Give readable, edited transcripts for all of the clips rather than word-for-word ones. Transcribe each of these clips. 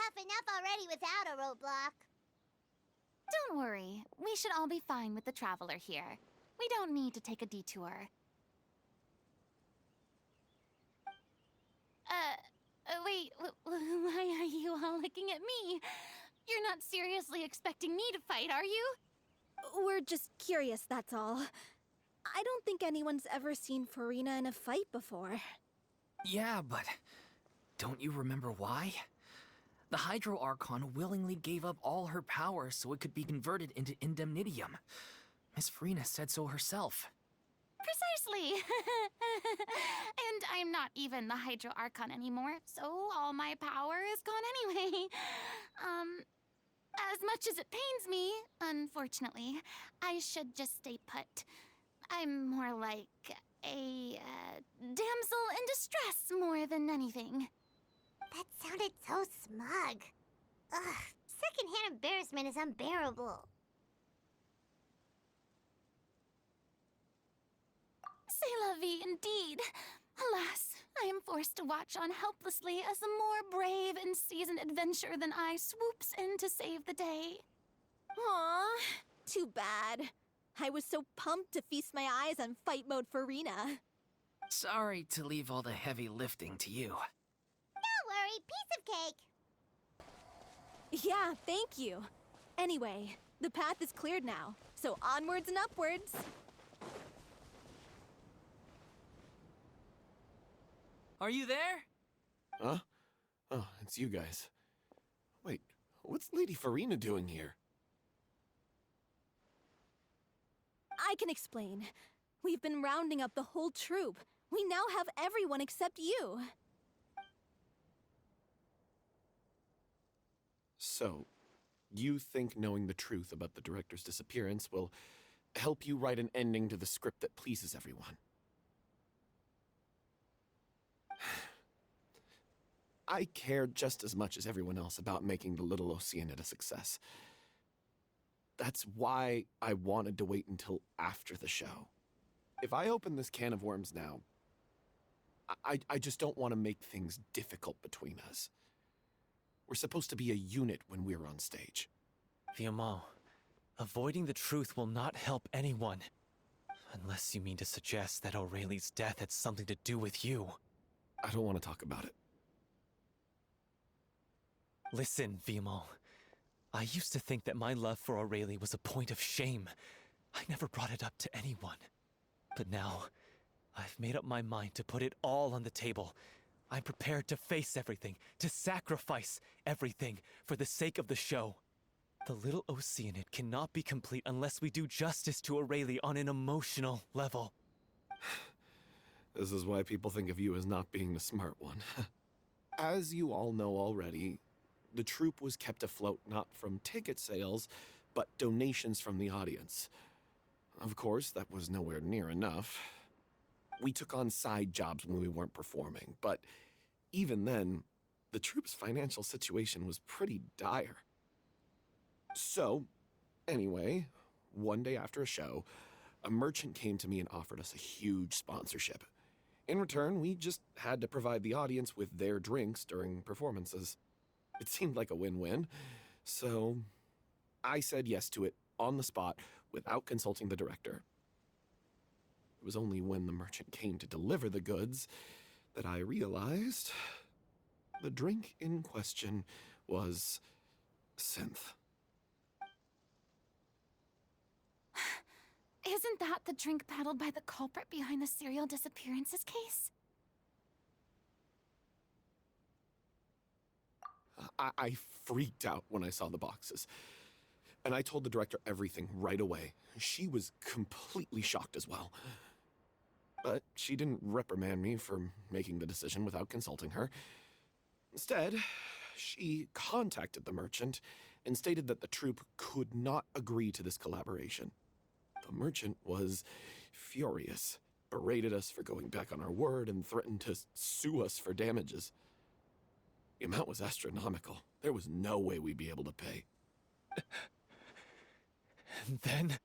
tough enough already without a roadblock. Don't worry. We should all be fine with the Traveler here. We don't need to take a detour. Wait, why are you all looking at me? You're not seriously expecting me to fight, are you? We're just curious, that's all. I don't think anyone's ever seen Farina in a fight before. Yeah, but don't you remember why? The Hydro Archon willingly gave up all her power so it could be converted into Indemnitium. Miss Farina said so herself. Precisely. And I'm not even the Hydro Archon anymore, so all my power is gone anyway. As much as it pains me, unfortunately, I should just stay put. I'm more like a damsel in distress more than anything. That sounded so smug. Ugh, secondhand embarrassment is unbearable. C'est la vie, indeed. Alas, I am forced to watch on helplessly as a more brave and seasoned adventurer than I swoops in to save the day. Aw, too bad. I was so pumped to feast my eyes on fight mode Farina. Sorry to leave all the heavy lifting to you. Don't worry, piece of cake. Yeah, thank you. Anyway, the path is cleared now, so onwards and upwards. Are you there? Huh? Oh, it's you guys. Wait, what's Lady Farina doing here? I can explain. We've been rounding up the whole troop. We now have everyone except you. So, you think knowing the truth about the director's disappearance will help you write an ending to the script that pleases everyone? I care just as much as everyone else about making the Little Oceanid a success. That's why I wanted to wait until after the show. If I open this can of worms now, I just don't want to make things difficult between us. We're supposed to be a unit when we're on stage. Viamant, avoiding the truth will not help anyone. Unless you mean to suggest that Aurelie's death had something to do with you. I don't want to talk about it. Listen, Viamant. I used to think that my love for Aurelie was a point of shame. I never brought it up to anyone. But now, I've made up my mind to put it all on the table. I'm prepared to face everything, to sacrifice everything for the sake of the show. The Little Oceanid cannot be complete unless we do justice to Aurelie on an emotional level. This is why people think of you as not being the smart one. As you all know already, the troupe was kept afloat not from ticket sales, but donations from the audience. Of course, that was nowhere near enough. We took on side jobs when we weren't performing, but even then, the troupe's financial situation was pretty dire. So, anyway, one day after a show, a merchant came to me and offered us a huge sponsorship. In return, we just had to provide the audience with their drinks during performances. It seemed like a win-win, so I said yes to it on the spot without consulting the director. It was only when the merchant came to deliver the goods that I realized the drink in question was synth. Isn't that the drink peddled by the culprit behind the serial disappearances case? I freaked out when I saw the boxes. And I told the director everything right away. She was completely shocked as well. But she didn't reprimand me for making the decision without consulting her. Instead, she contacted the merchant and stated that the troupe could not agree to this collaboration. The merchant was furious, berated us for going back on our word, and threatened to sue us for damages. The amount was astronomical. There was no way we'd be able to pay. And then?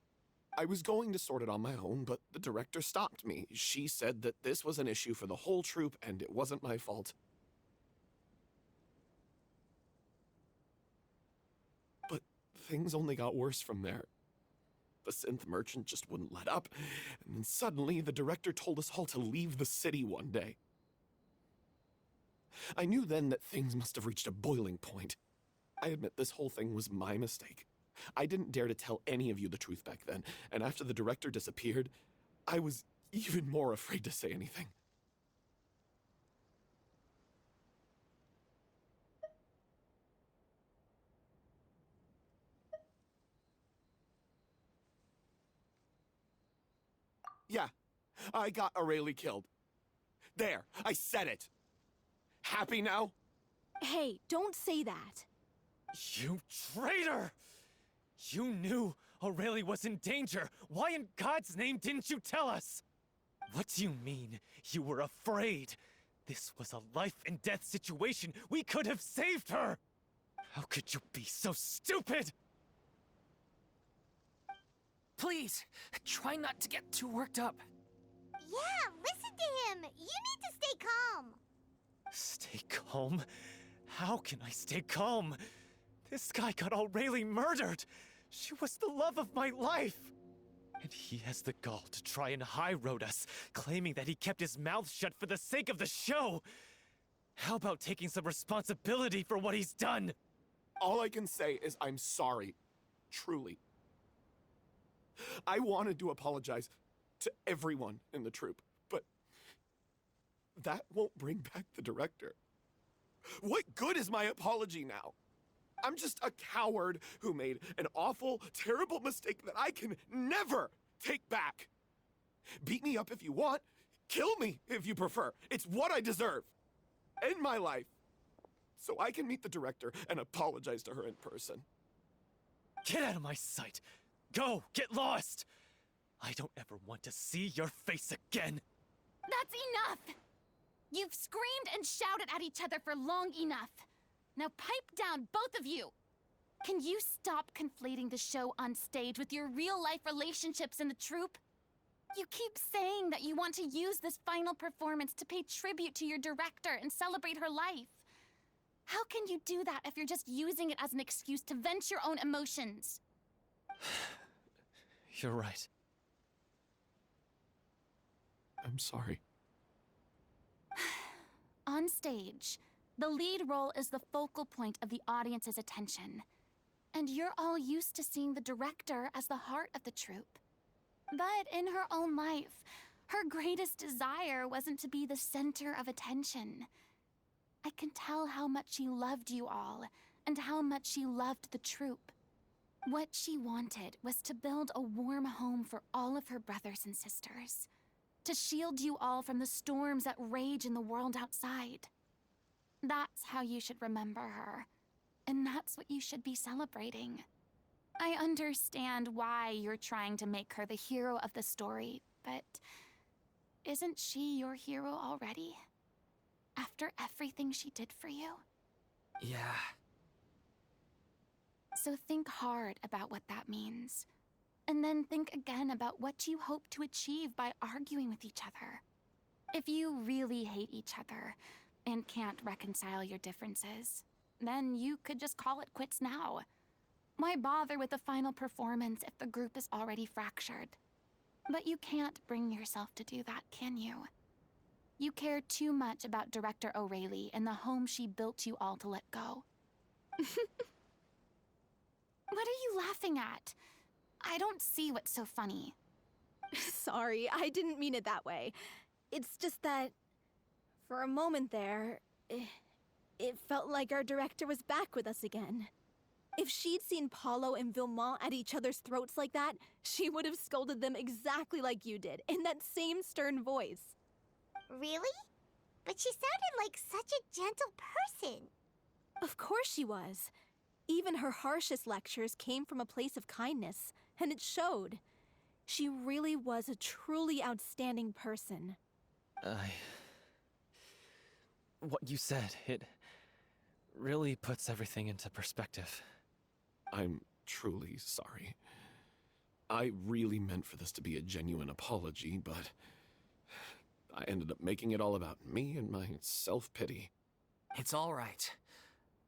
I was going to sort it on my own, but the director stopped me. She said that this was an issue for the whole troupe and it wasn't my fault. things only got worse from there. The synth merchant just wouldn't let up, and then suddenly the director told us all to leave the city one day. I knew then that things must have reached a boiling point. I admit this whole thing was my mistake. I didn't dare to tell any of you the truth back then, and after the director disappeared, I was even more afraid to say anything. Yeah, I got Aurelie killed. There, I said it. Happy now? Hey, don't say that. You traitor! You knew Aurelie was in danger. Why in God's name didn't you tell us? What do you mean, you were afraid? This was a life and death situation. We could have saved her! How could you be so stupid? Please, try not to get too worked up. Yeah, listen to him. You need to stay calm. Stay calm? How can I stay calm? This guy got Aurelie murdered! She was the love of my life! And he has the gall to try and high-road us, claiming that he kept his mouth shut for the sake of the show! How about taking some responsibility for what he's done? All I can say is I'm sorry. Truly. I wanted to apologize to everyone in the troupe, but that won't bring back the director. What good is my apology now? I'm just a coward who made an awful, terrible mistake that I can never take back. Beat me up if you want. Kill me if you prefer. It's what I deserve. End my life. So I can meet the director and apologize to her in person. Get out of my sight! Go! Get lost! I don't ever want to see your face again! That's enough! You've screamed and shouted at each other for long enough. Now pipe down, both of you! Can you stop conflating the show on stage with your real-life relationships in the troupe? You keep saying that you want to use this final performance to pay tribute to your director and celebrate her life. How can you do that if you're just using it as an excuse to vent your own emotions? You're right. I'm sorry. On stage, the lead role is the focal point of the audience's attention. And you're all used to seeing the director as the heart of the troupe. But in her own life, her greatest desire wasn't to be the center of attention. I can tell how much she loved you all, and how much she loved the troupe. What she wanted was to build a warm home for all of her brothers and sisters. To shield you all from the storms that rage in the world outside. That's how you should remember her. And that's what you should be celebrating. I understand why you're trying to make her the hero of the story, but isn't she your hero already? After everything she did for you? Yeah. So think hard about what that means. And then think again about what you hope to achieve by arguing with each other. If you really hate each other and can't reconcile your differences, then you could just call it quits now. Why bother with the final performance if the group is already fractured? But you can't bring yourself to do that, can you? You care too much about Director Aurelie and the home she built you all to let go. What are you laughing at? I don't see what's so funny. Sorry, I didn't mean it that way. It's just that, for a moment there, it felt like our director was back with us again. If she'd seen Paulo and Villemont at each other's throats like that, she would have scolded them exactly like you did, in that same stern voice. Really? But she sounded like such a gentle person. Of course she was. Even her harshest lectures came from a place of kindness, and it showed. She really was a truly outstanding person. What you said, it really puts everything into perspective. I'm truly sorry. I really meant for this to be a genuine apology, but I ended up making it all about me and my self-pity. It's all right.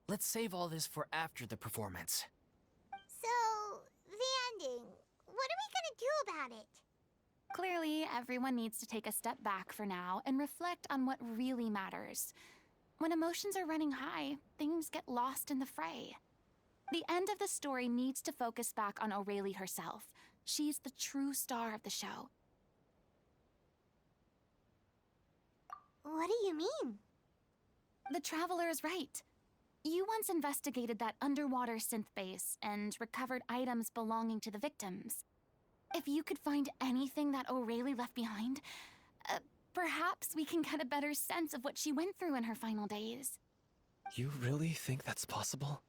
Let's save all this for after the performance. So, do about it? Clearly, everyone needs to take a step back for now and reflect on what really matters. When emotions are running high, things get lost in the fray. The end of the story needs to focus back on Aurelie herself. She's the true star of the show. What do you mean? The Traveler is right. You once investigated that underwater synth base and recovered items belonging to the victims. If you could find anything that Aurelie left behind, perhaps we can get a better sense of what she went through in her final days. You really think that's possible?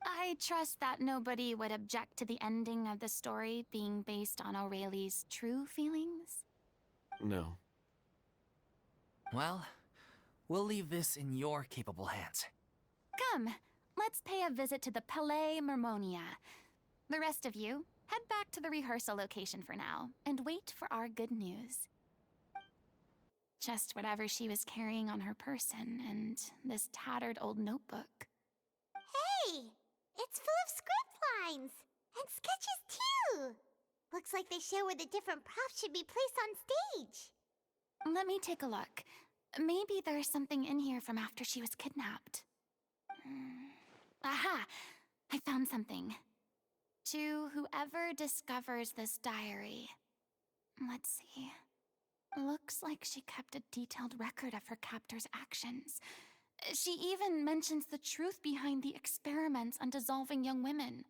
I trust that nobody would object to the ending of the story being based on Aurelie's true feelings. No. Well, we'll leave this in your capable hands. Come, let's pay a visit to the Palais Mermonia. The rest of you, head back to the rehearsal location for now, and wait for our good news. Just whatever she was carrying on her person, and this tattered old notebook. Hey! It's full of script lines! And sketches, too! Looks like they show where the different props should be placed on stage. Let me take a look. Maybe there's something in here from after she was kidnapped. Aha! I found something. To whoever discovers this diary. Let's see. Looks like she kept a detailed record of her captor's actions. She even mentions the truth behind the experiments on dissolving young women.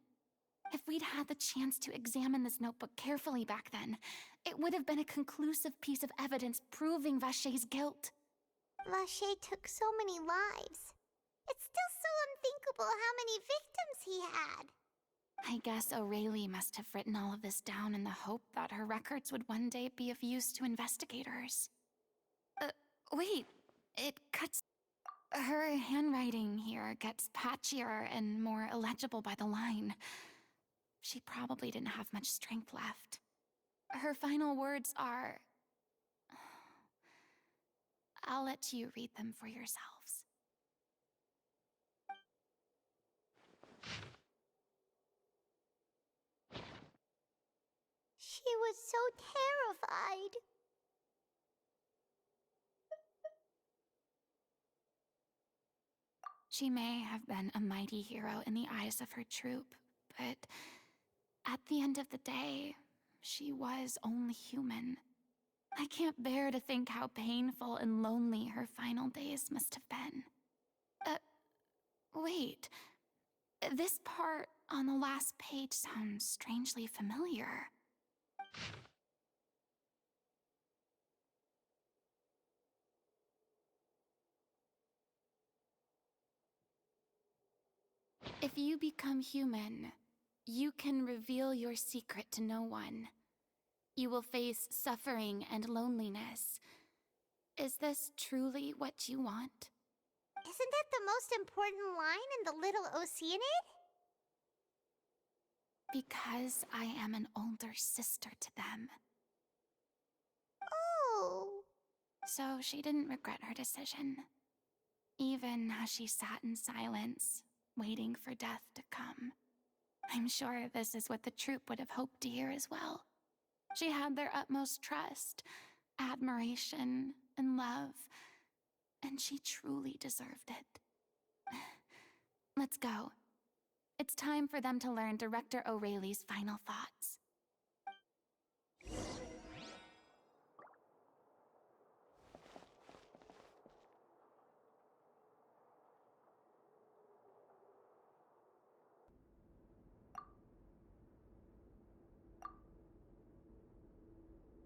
If we'd had the chance to examine this notebook carefully back then, it would have been a conclusive piece of evidence proving Vacher's guilt. Vacher took so many lives. It's still so unthinkable how many victims he had. I guess Aurelie must have written all of this down in the hope that her records would one day be of use to investigators. Wait, it cuts... Her handwriting here gets patchier and more illegible by the line. She probably didn't have much strength left. Her final words are... I'll let you read them for yourselves. She was so terrified. She may have been a mighty hero in the eyes of her troop, but at the end of the day, she was only human. I can't bear to think how painful and lonely her final days must have been. Wait. This part on the last page sounds strangely familiar. If you become human, you can reveal your secret to no one. You will face suffering and loneliness. Is this truly what you want? Isn't that the most important line in the Little Oceanid? Because I am an older sister to them. Oh. So she didn't regret her decision. Even as she sat in silence, waiting for death to come. I'm sure this is what the troupe would have hoped to hear as well. She had their utmost trust, admiration, and love, and she truly deserved it. Let's go. It's time for them to learn Director Aurelie's final thoughts.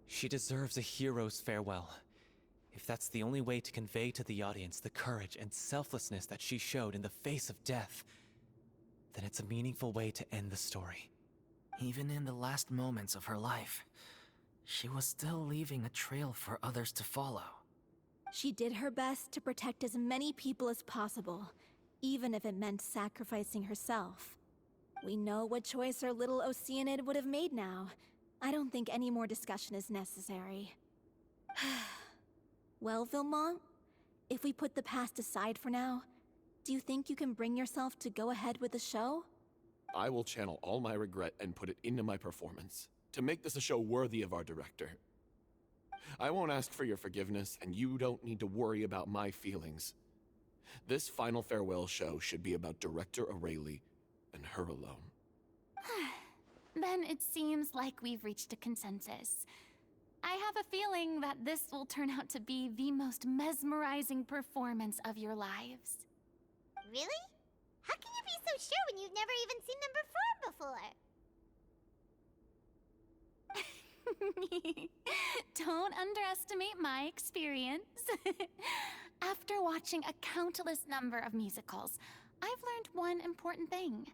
She deserves a hero's farewell. If that's the only way to convey to the audience the courage and selflessness that she showed in the face of death, then it's a meaningful way to end the story. Even in the last moments of her life, she was still leaving a trail for others to follow. She did her best to protect as many people as possible, even if it meant sacrificing herself. We know what choice our little Oceanid would have made now. I don't think any more discussion is necessary. Well, Vilmont, if we put the past aside for now, do you think you can bring yourself to go ahead with the show? I will channel all my regret and put it into my performance. to make this a show worthy of our director. I won't ask for your forgiveness, and you don't need to worry about my feelings. This final farewell show should be about Director Aurelie and her alone. Then it seems like we've reached a consensus. I have a feeling that this will turn out to be the most mesmerizing performance of your lives. Really? How can you be so sure when you've never even seen them perform before? Don't underestimate my experience. After watching a countless number of musicals, I've learned one important thing.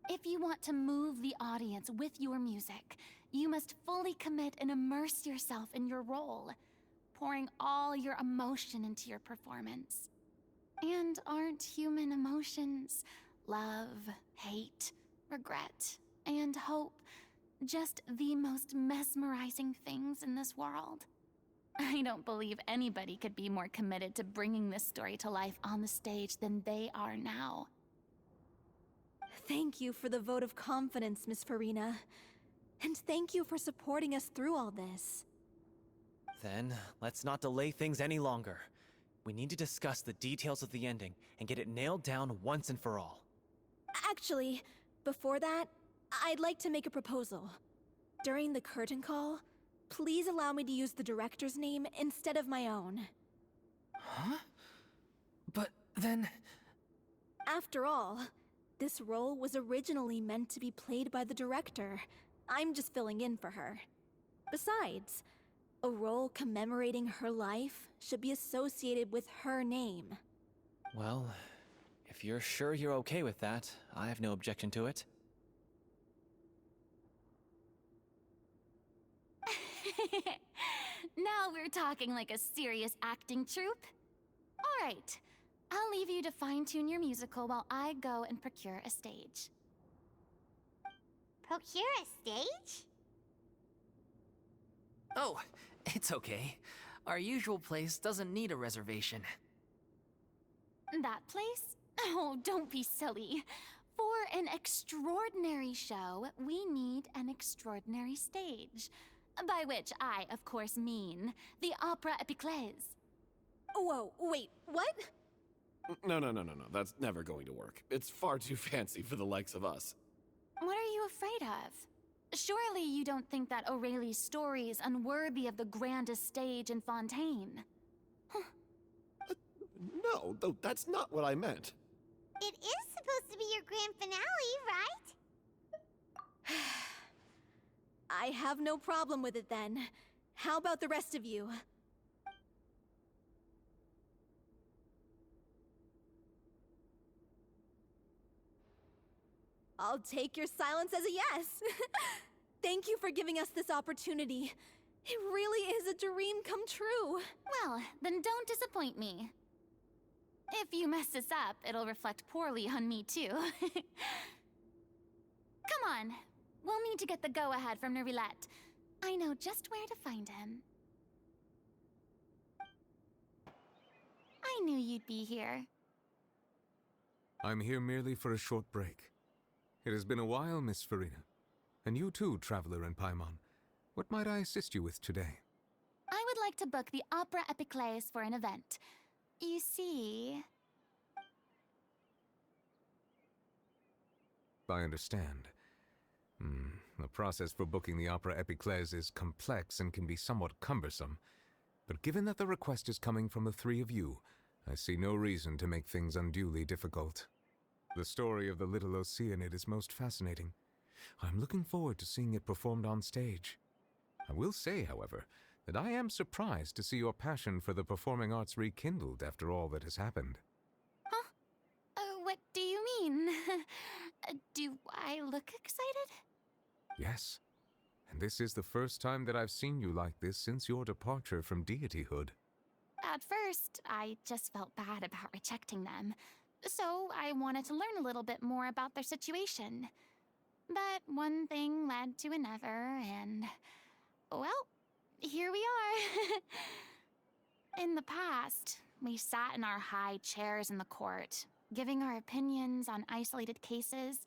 If you want to move the audience with your music, you must fully commit and immerse yourself in your role, pouring all your emotion into your performance. And aren't human emotions, love, hate, regret, and hope, just the most mesmerizing things in this world? I don't believe anybody could be more committed to bringing this story to life on the stage than they are now. Thank you for the vote of confidence, Miss Farina. And thank you for supporting us through all this. Then, let's not delay things any longer. We need to discuss the details of the ending and get it nailed down once and for all. Actually, before that, I'd like to make a proposal. During the curtain call, please allow me to use the director's name instead of my own. Huh? But then... After all, this role was originally meant to be played by the director. I'm just filling in for her. Besides, a role commemorating her life should be associated with her name. Well, if you're sure you're okay with that, I have no objection to it. Now we're talking like a serious acting troupe. All right, I'll leave you to fine-tune your musical while I go and procure a stage. Procure a stage? Oh, it's okay. Our usual place doesn't need a reservation. That place? Oh, don't be silly. For an extraordinary show, we need an extraordinary stage. By which I, of course, mean the Opera Epiclese. Whoa, wait, what? No. That's never going to work. It's far too fancy for the likes of us. What are you afraid of? Surely you don't think that Aurelie's story is unworthy of the grandest stage in Fontaine. No, though that's not what I meant. It is supposed to be your grand finale, right? I have no problem with it then. How about the rest of you? I'll take your silence as a yes. Thank you for giving us this opportunity. It really is a dream come true. Well, then don't disappoint me. If you mess this up, it'll reflect poorly on me too. Come on. We'll need to get the go-ahead from Nerilette. I know just where to find him. I knew you'd be here. I'm here merely for a short break. It has been a while, Miss Farina. And you too, traveler in Paimon. What might I assist you with today? I would like to book the Opera Epiclese for an event. You see... I understand. The process for booking the Opera Epiclese is complex and can be somewhat cumbersome. But given that the request is coming from the three of you, I see no reason to make things unduly difficult. The story of the little Oceanid is most fascinating. I'm looking forward to seeing it performed on stage. I will say, however, that I am surprised to see your passion for the performing arts rekindled after all that has happened. Huh? What do you mean? Do I look excited? Yes, and this is the first time that I've seen you like this since your departure from deityhood. At first, I just felt bad about rejecting them, so I wanted to learn a little bit more about their situation. But one thing led to another, and... well, here we are. In the past, we sat in our high chairs in the court, giving our opinions on isolated cases,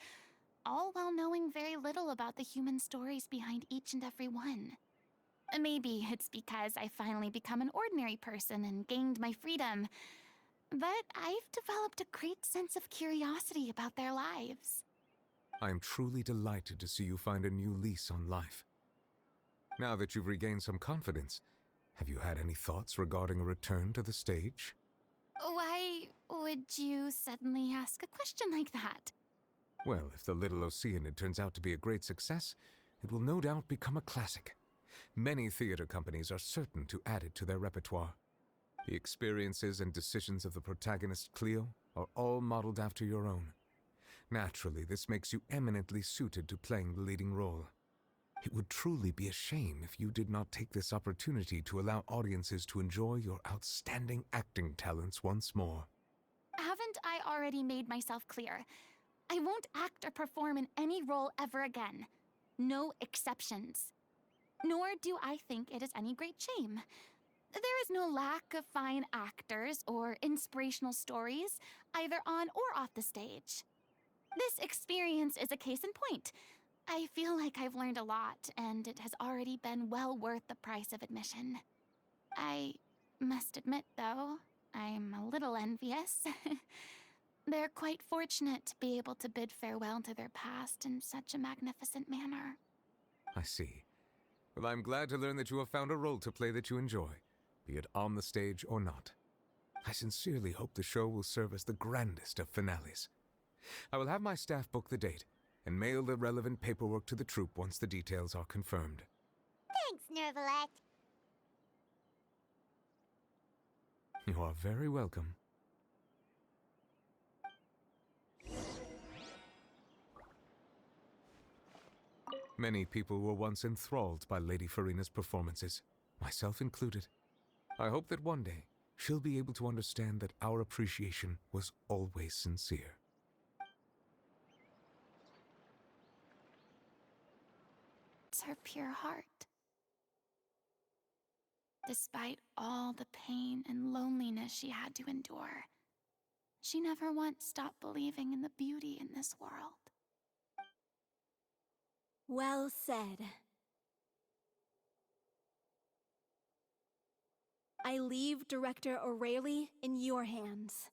all while knowing very little about the human stories behind each and every one. Maybe it's because I finally become an ordinary person and gained my freedom, but I've developed a great sense of curiosity about their lives. I am truly delighted to see you find a new lease on life. Now that you've regained some confidence, have you had any thoughts regarding a return to the stage? Why would you suddenly ask a question like that? Well, if the Little Oceanid turns out to be a great success, it will no doubt become a classic. Many theater companies are certain to add it to their repertoire. The experiences and decisions of the protagonist Cleo are all modeled after your own. Naturally, this makes you eminently suited to playing the leading role. It would truly be a shame if you did not take this opportunity to allow audiences to enjoy your outstanding acting talents once more. Haven't I already made myself clear? I won't act or perform in any role ever again. No exceptions. Nor do I think it is any great shame. There is no lack of fine actors or inspirational stories, either on or off the stage. This experience is a case in point. I feel like I've learned a lot, and it has already been well worth the price of admission. I must admit, though, I'm a little envious. They're quite fortunate to be able to bid farewell to their past in such a magnificent manner. I see. Well, I'm glad to learn that you have found a role to play that you enjoy, be it on the stage or not. I sincerely hope the show will serve as the grandest of finales. I will have my staff book the date and mail the relevant paperwork to the troupe once the details are confirmed. Thanks, Nervalette. You are very welcome. Many people were once enthralled by Lady Farina's performances, myself included. I hope that one day she'll be able to understand that our appreciation was always sincere. It's her pure heart. Despite all the pain and loneliness she had to endure, she never once stopped believing in the beauty in this world. Well said. I leave Director O'Reilly in your hands.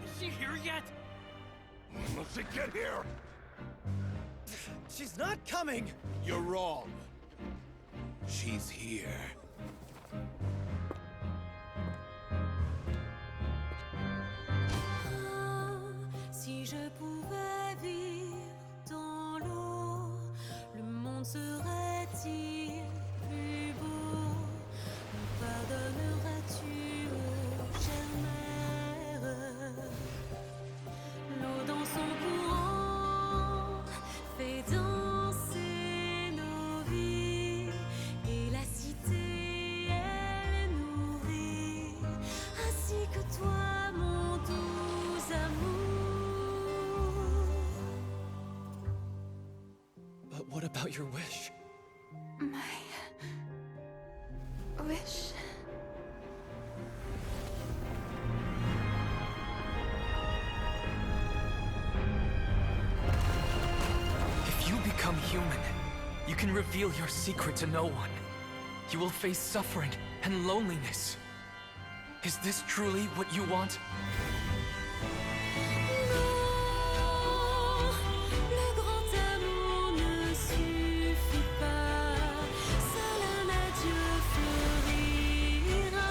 Is she here yet? Will she get here? She's not coming! You're wrong. She's here. Si je pouvais vivre dans l'eau, le monde serait-il plus beau? Me pardonneras-tu, ô chère mère? L'eau dans son courant fait danser nos vies, et la cité elle nourrit, ainsi que toi, mon doux amour. But what about your wish? My wish. If you become human, you can reveal your secret to no one. You will face suffering and loneliness. Is this truly what you want? Non, le grand amour ne suffit pas. Seul un adieu fleurira.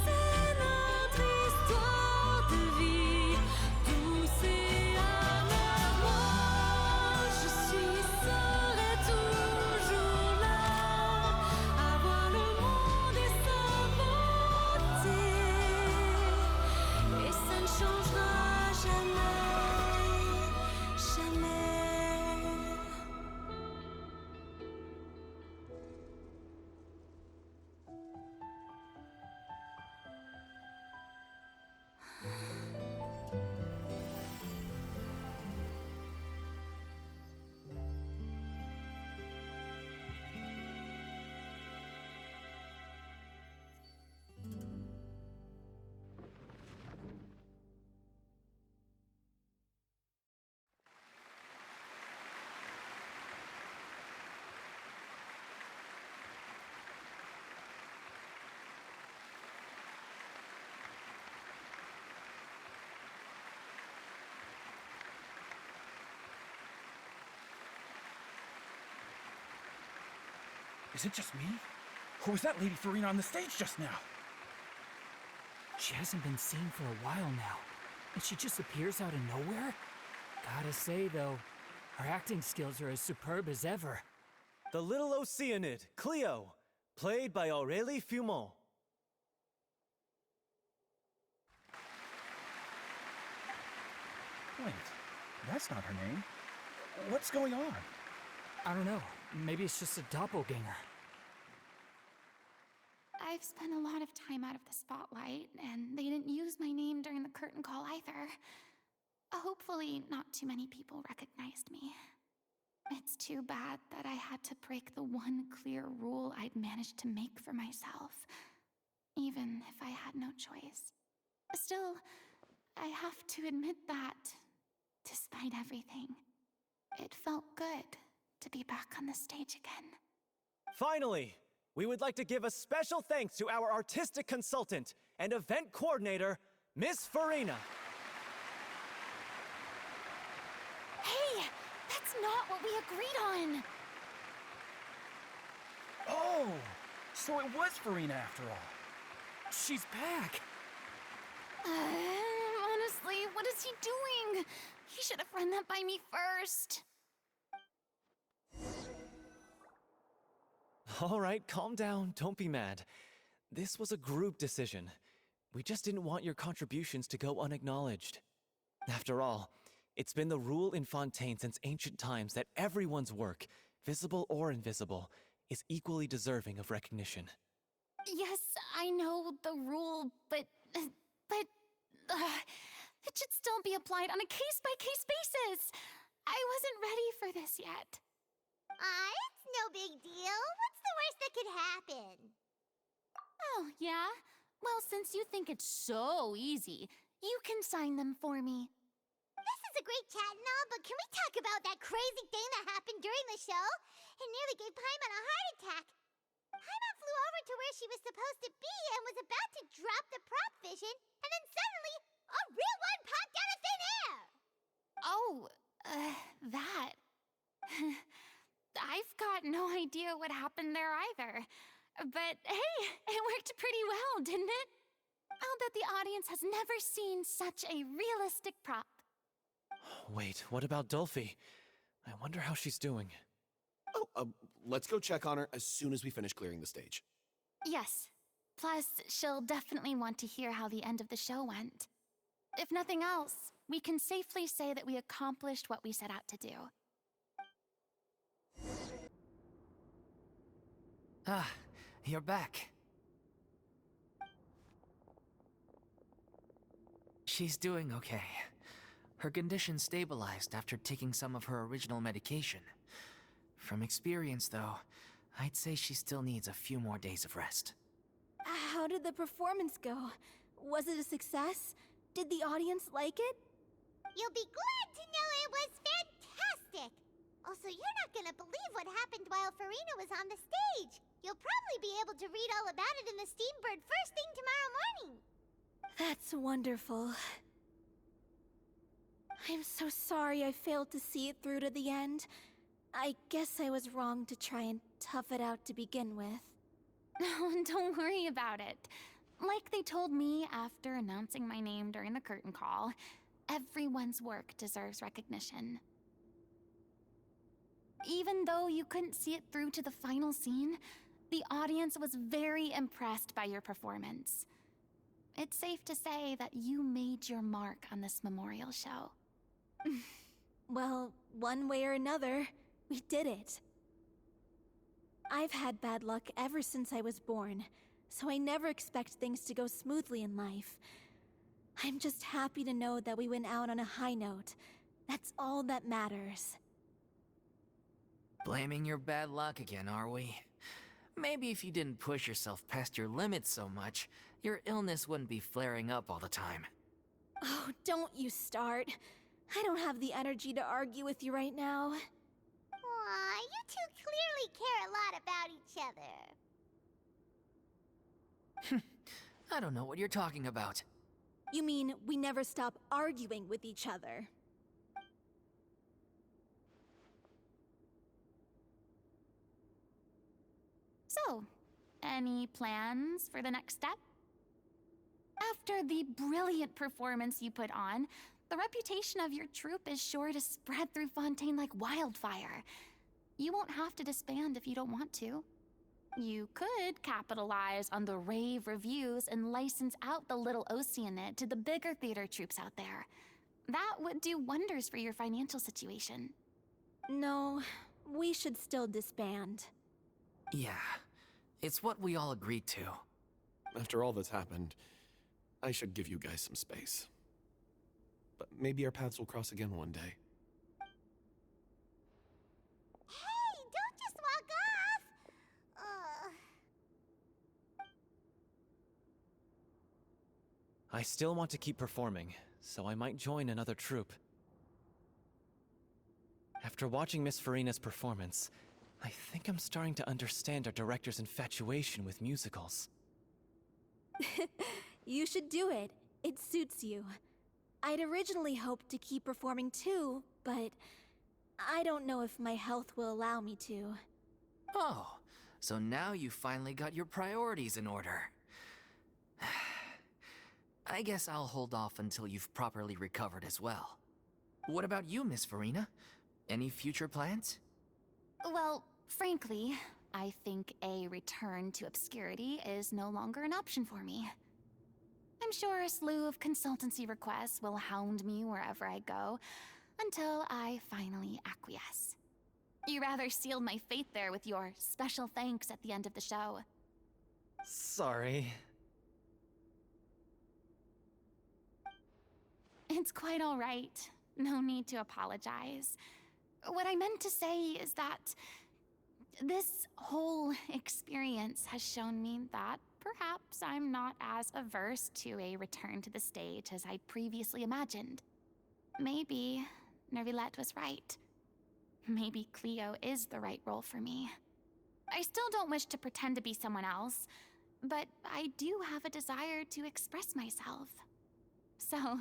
C'est notre histoire de vie, douce et amère. Moi, je serai toujours là, à voir le monde et savoir Is it just me? Or was that Lady Farina on the stage just now? She hasn't been seen for a while now, and she just appears out of nowhere? Gotta say, though, her acting skills are as superb as ever. The little Oceanid, Cleo, played by Aurélie Fumont. Wait, that's not her name. What's going on? I don't know. Maybe it's just a doppelganger. I've spent a lot of time out of the spotlight, and they didn't use my name during the curtain call either. Hopefully, not too many people recognized me. It's too bad that I had to break the one clear rule I'd managed to make for myself, even if I had no choice. Still, I have to admit that, despite everything, it felt good to be back on the stage again. Finally, we would like to give a special thanks to our artistic consultant and event coordinator, Miss Farina. Hey, that's not what we agreed on! Oh, so it was Farina after all. She's back! Honestly, what is he doing? He should have run that by me first. All right, calm down, don't be mad. This was a group decision. We just didn't want your contributions to go unacknowledged. After all, it's been the rule in Fontaine since ancient times that everyone's work, visible or invisible, is equally deserving of recognition. Yes, I know the rule, but it should still be applied on a case-by-case basis. I wasn't ready for this yet. It's no big deal. What's the worst that could happen? Oh, yeah? Well, since you think it's so easy, you can sign them for me. This is a great chat and all, but can we talk about that crazy thing that happened during the show? It nearly gave Paimon a heart attack. Paimon flew over to where she was supposed to be and was about to drop the prop vision, and then suddenly, a real one popped out of thin air! Oh, that. I've got no idea what happened there either. But hey, it worked pretty well, didn't it? I'll bet the audience has never seen such a realistic prop. Wait, what about Dolphy? I wonder how she's doing. Oh, let's go check on her as soon as we finish clearing the stage. Yes. Plus, she'll definitely want to hear how the end of the show went. If nothing else, we can safely say that we accomplished what we set out to do. Ah, you're back. She's doing okay. Her condition stabilized after taking some of her original medication. From experience, though, I'd say she still needs a few more days of rest. How did the performance go? Was it a success? Did the audience like it? You'll be glad to know it was fantastic! Also, you're not gonna believe what happened while Farina was on the stage. You'll probably be able to read all about it in the Steambird first thing tomorrow morning. That's wonderful. I'm so sorry I failed to see it through to the end. I guess I was wrong to try and tough it out to begin with. No, don't worry about it. Like they told me after announcing my name during the curtain call, everyone's work deserves recognition. Even though you couldn't see it through to the final scene, the audience was very impressed by your performance. It's safe to say that you made your mark on this memorial show. Well, one way or another, we did it. I've had bad luck ever since I was born, so I never expect things to go smoothly in life. I'm just happy to know that we went out on a high note. That's all that matters. Blaming your bad luck again, are we? Maybe if you didn't push yourself past your limits so much, your illness wouldn't be flaring up all the time. Oh, don't you start. I don't have the energy to argue with you right now. Aw, you two clearly care a lot about each other. I don't know what you're talking about. You mean we never stop arguing with each other? Any plans for the next step? After the brilliant performance you put on, the reputation of your troupe is sure to spread through Fontaine like wildfire. You won't have to disband if you don't want to. You could capitalize on the rave reviews and license out the Little Oceanid to the bigger theater troupes out there. That would do wonders for your financial situation. No, we should still disband. Yeah, it's what we all agreed to. After all that's happened, I should give you guys some space. But maybe our paths will cross again one day. Hey, don't just walk off! I still want to keep performing, so I might join another troupe. After watching Miss Farina's performance, I think I'm starting to understand our director's infatuation with musicals. You should do it. It suits you. I'd originally hoped to keep performing too, but I don't know if my health will allow me to. Oh, so now you finally got your priorities in order. I guess I'll hold off until you've properly recovered as well. What about you, Miss Farina? Any future plans? Well, frankly, I think a return to obscurity is no longer an option for me. I'm sure a slew of consultancy requests will hound me wherever I go, until I finally acquiesce. You rather sealed my fate there with your special thanks at the end of the show. Sorry. It's quite all right. No need to apologize. What I meant to say is that this whole experience has shown me that perhaps I'm not as averse to a return to the stage as I'd previously imagined. Maybe Nervillette was right. Maybe Cleo is the right role for me. I still don't wish to pretend to be someone else, but I do have a desire to express myself. So,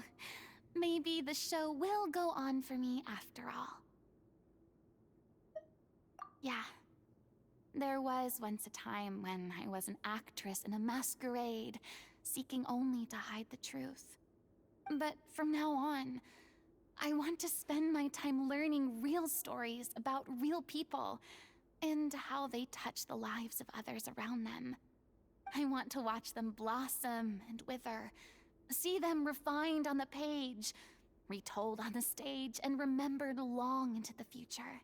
maybe the show will go on for me after all. Yeah. There was once a time when I was an actress in a masquerade, seeking only to hide the truth. But from now on, I want to spend my time learning real stories about real people and how they touch the lives of others around them. I want to watch them blossom and wither, see them refined on the page, retold on the stage, and remembered long into the future.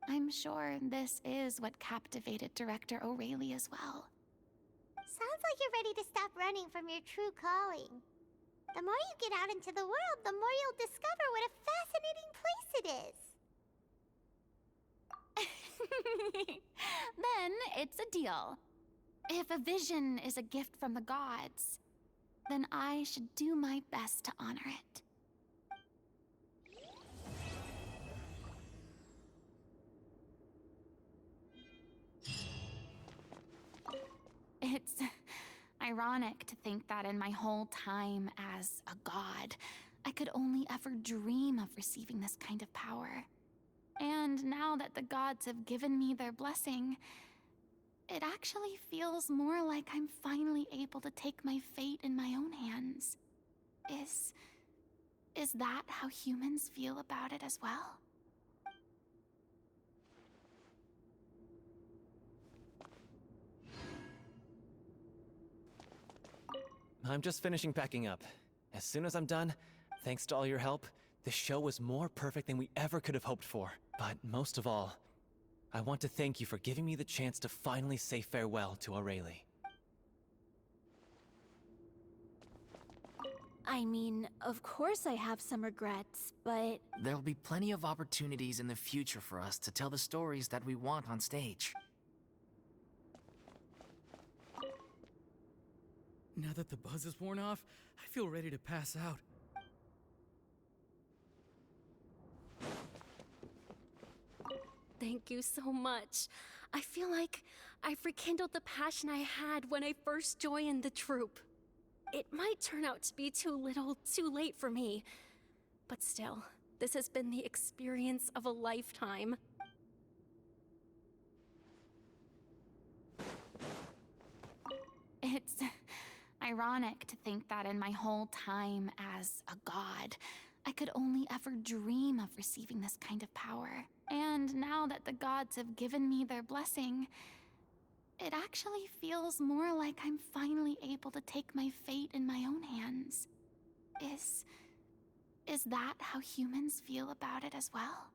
I'm sure this is what captivated director O'Reilly as well. Sounds like you're ready to stop running from your true calling. The more you get out into the world, the more you'll discover what a fascinating place it is. Then it's a deal. If a vision is a gift from the gods, then I should do my best to honor it. It's ironic to think that in my whole time as a god, I could only ever dream of receiving this kind of power. And now that the gods have given me their blessing, it actually feels more like I'm finally able to take my fate in my own hands. Is that how humans feel about it as well? I'm just finishing packing up. As soon as I'm done, thanks to all your help, the show was more perfect than we ever could have hoped for. But most of all, I want to thank you for giving me the chance to finally say farewell to O'Reilly. I mean, of course I have some regrets, but There'll be plenty of opportunities in the future for us to tell the stories that we want on stage. Now that the buzz is worn off, I feel ready to pass out. Thank you so much. I feel like I've rekindled the passion I had when I first joined the troupe. It might turn out to be too little, too late for me. But still, this has been the experience of a lifetime. ironic to think that in my whole time as a god, I could only ever dream of receiving this kind of power. And now that the gods have given me their blessing, it actually feels more like I'm finally able to take my fate in my own hands. Is that how humans feel about it as well?